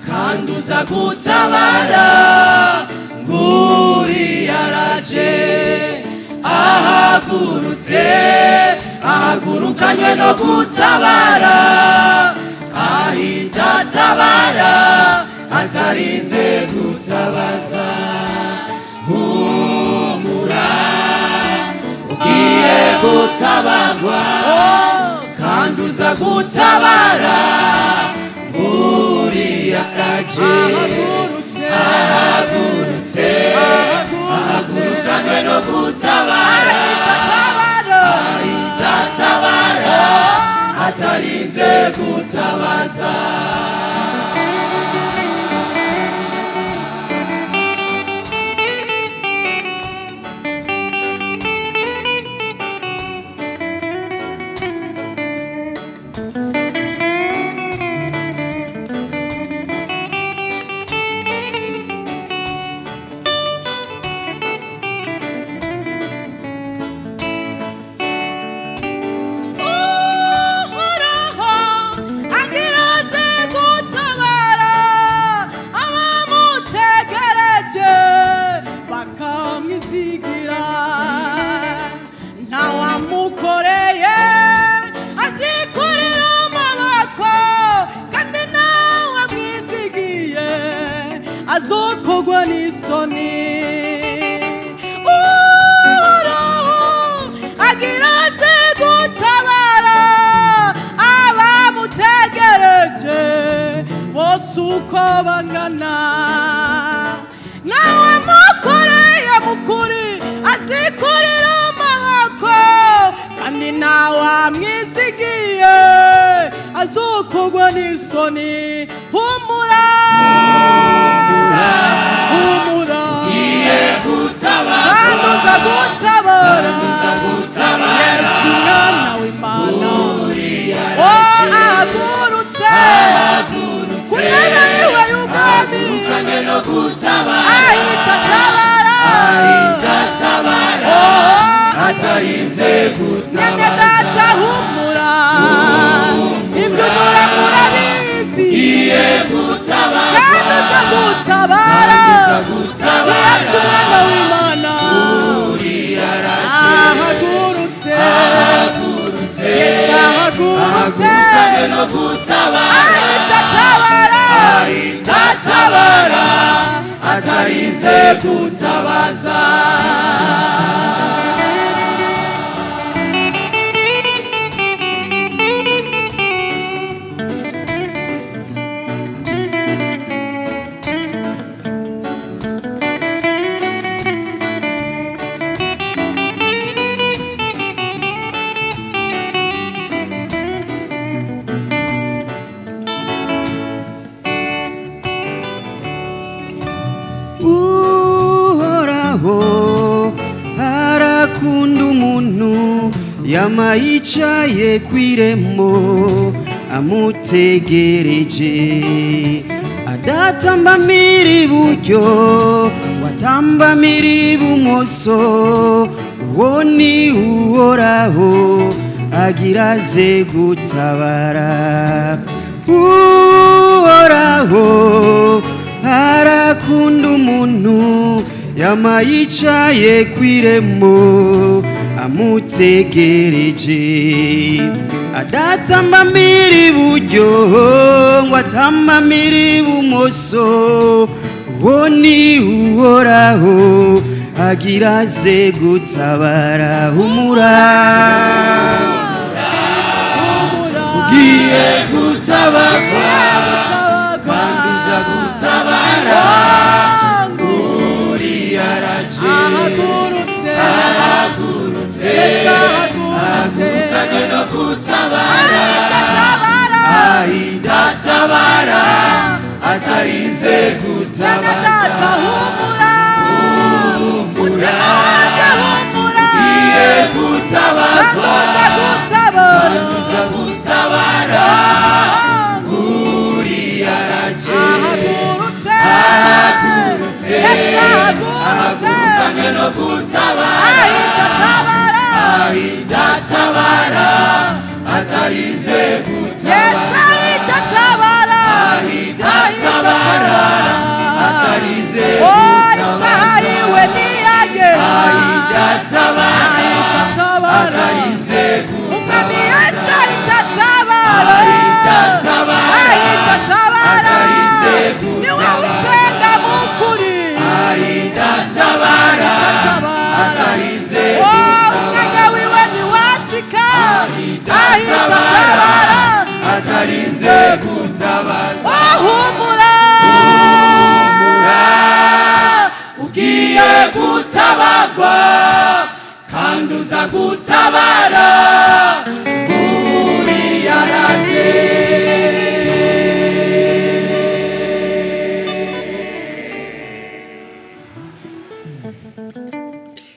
kandi uza gutabara nguri yaraje ahagurukanywe no gutabara ahita atabara atarize gutabaza humura ugiye gutabarwa kandi uza gutabara nguri yaraje ahagurukanywe no gutabara ahita atabara atarize gutabaza azokogwa n'isoni agiraze gutabara abamutegereje bose uko bangana nawe mukoreye mukuri azikorera amaboko kandi nawe amwizigiye azokogwa n'isoni humura Yesu mwana w'Imana ahagurutse kuntebe yiwe y'ubwami ahita atabara atarize gutabara data humura ibyo unyura murabizi kandi uza gutabara Yesu mwana w'Imana ahagurutse Yesu ahagurutse ahita atabara atarize gutabaza arakunda umuntu yama yicaye kw'irembo amutegereje adatambamira iburyo watambamira ibumoso uwo ni uhoraho agiraze gutabara uhoraho arakunda umuntu yama yicaye kw'irembo amutegereje adatambamira iburyo ngo atambamira ibumoso uwo ni uhoraho agiraze gutabara humura ugiye gutabarwa kandi uza gutabara ahagurutse ahagurukanywe no gutabara ahita atabara atarize gutabaza humura ugiye gutabarwa kandi uza gutabara nguri yaraje ahagurutse ahagurukanywe no gutabara ahita atabara atarize gutabaza atarize gutabaza. humura ugiye gutabagwa kandi uza gutabara buriya araje.